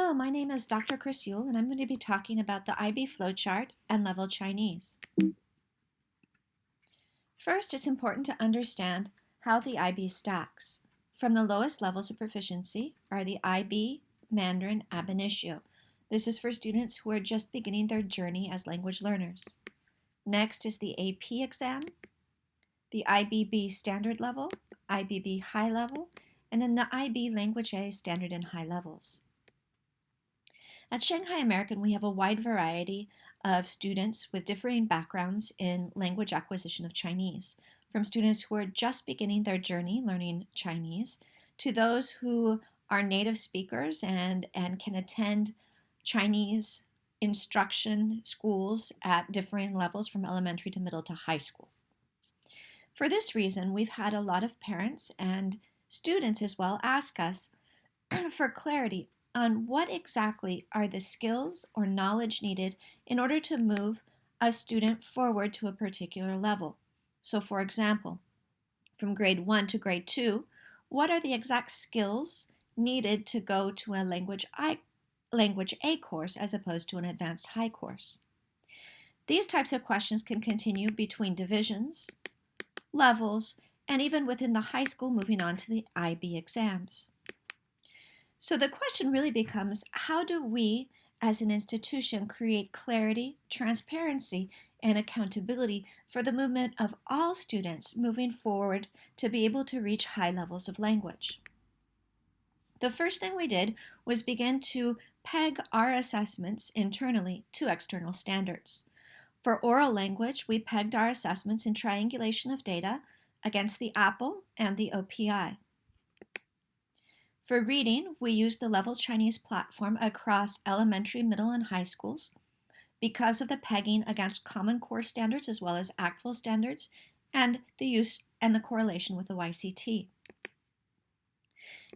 Hello, my name is Dr. Chris Yule, and I'm going to be talking about the IB flowchart and level Chinese. First, it's important to understand how the IB stacks. From the lowest levels of proficiency are the IB, Mandarin, Ab Initio. This is for students who are just beginning their journey as language learners. Next is the AP exam, the IBB standard level, IBB high level, and then the IB Language A standard and high levels. At Shanghai American, we have a wide variety of students with differing backgrounds in language acquisition of Chinese, from students who are just beginning their journey learning Chinese to those who are native speakers and can attend Chinese instruction schools at differing levels from elementary to middle to high school. For this reason, we've had a lot of parents and students as well ask us for clarity on what exactly are the skills or knowledge needed in order to move a student forward to a particular level. So for example, from grade 1 to grade 2, what are the exact skills needed to go to a language A course as opposed to an advanced high course? These types of questions can continue between divisions, levels, and even within the high school moving on to the IB exams. So the question really becomes, how do we as an institution create clarity, transparency, and accountability for the movement of all students moving forward to be able to reach high levels of language? The first thing we did was begin to peg our assessments internally to external standards. For oral language, we pegged our assessments in triangulation of data against the APPLE and the OPI. For reading, we used the Level Chinese platform across elementary, middle, and high schools because of the pegging against Common Core standards as well as ACTFL standards and the use and the correlation with the YCT.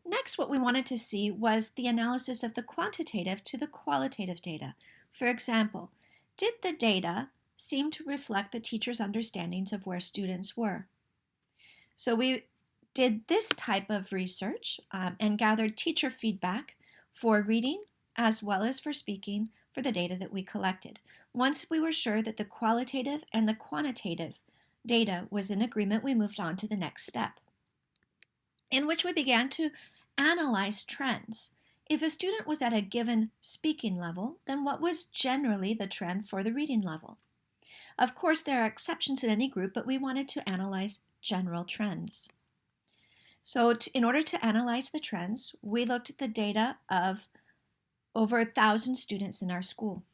Next, what we wanted to see was the analysis of the quantitative to the qualitative data. For example, did the data seem to reflect the teacher's understandings of where students were? So we did this type of research and gathered teacher feedback for reading as well as for speaking for the data that we collected. Once we were sure that the qualitative and the quantitative data was in agreement, we moved on to the next step, in which we began to analyze trends. If a student was at a given speaking level, then what was generally the trend for the reading level? Of course, there are exceptions in any group, but we wanted to analyze general trends. So in order to analyze the trends, we looked at the data of over 1,000 students in our school.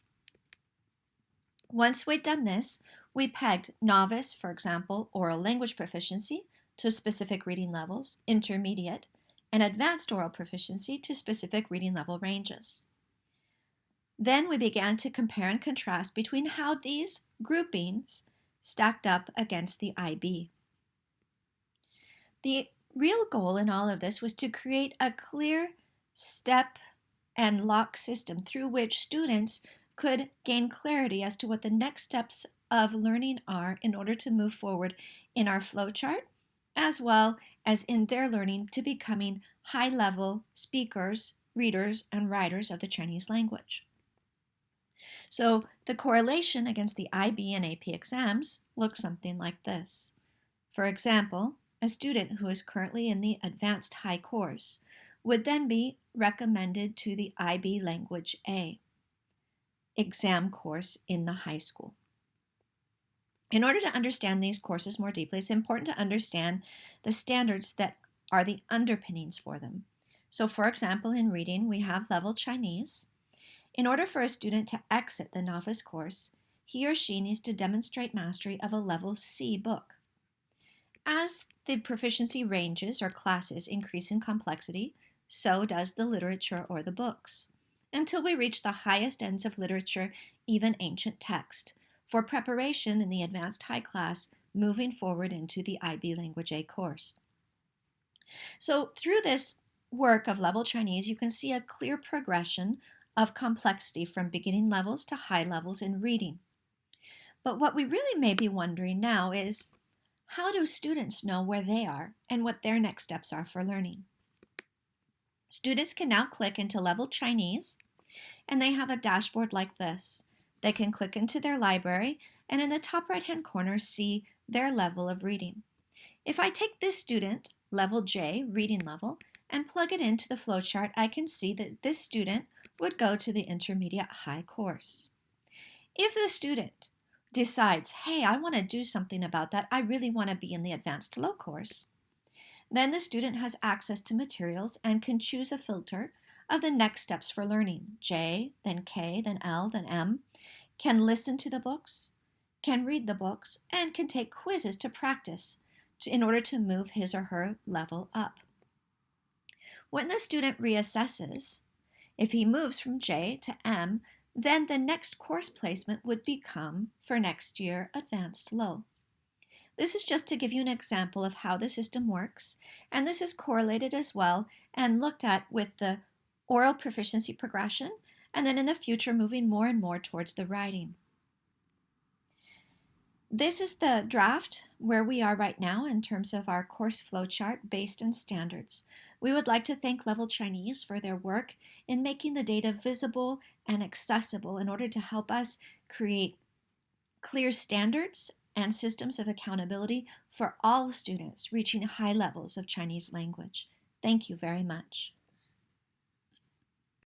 Once we'd done this, we pegged novice, for example, oral language proficiency to specific reading levels, intermediate, and advanced oral proficiency to specific reading level ranges. Then we began to compare and contrast between how these groupings stacked up against the IB. The real goal in all of this was to create a clear step and lock system through which students could gain clarity as to what the next steps of learning are in order to move forward in our flowchart, as well as in their learning to becoming high-level speakers, readers, and writers of the Chinese language. So the correlation against the IB and AP exams looks something like this. For example, a student who is currently in the advanced high course would then be recommended to the IB Language A exam course in the high school. In order to understand these courses more deeply, it's important to understand the standards that are the underpinnings for them. So for example, in reading, we have Level Chinese. In order for a student to exit the novice course, he or she needs to demonstrate mastery of a Level C book. As the proficiency ranges or classes increase in complexity, so does the literature or the books, until we reach the highest ends of literature, even ancient text, for preparation in the advanced high class moving forward into the IB Language A course. So through this work of Level Chinese, you can see a clear progression of complexity from beginning levels to high levels in reading. But what we really may be wondering now is, how do students know where they are and what their next steps are for learning? Students can now click into Level Chinese And they have a dashboard like this. They can click into their library and in the top right-hand corner see their level of reading. If I take this student, level J, reading level, and plug it into the flowchart, I can see that this student would go to the intermediate high course. If the student decides, hey, I want to do something about that, I really want to be in the advanced low course, then the student has access to materials and can choose a filter of the next steps for learning, J, then K, then L, then M, can listen to the books, can read the books, and can take quizzes to practice in order to move his or her level up. When the student reassesses, if he moves from J to M, then the next course placement would become, for next year, Advanced Low. This is just to give you an example of how the system works, and this is correlated as well and looked at with the oral proficiency progression, and then in the future moving more and more towards the writing. This is the draft where we are right now in terms of our course flowchart based on standards. We would like to thank Level Chinese for their work in making the data visible and accessible in order to help us create clear standards and systems of accountability for all students reaching high levels of Chinese language. Thank you very much.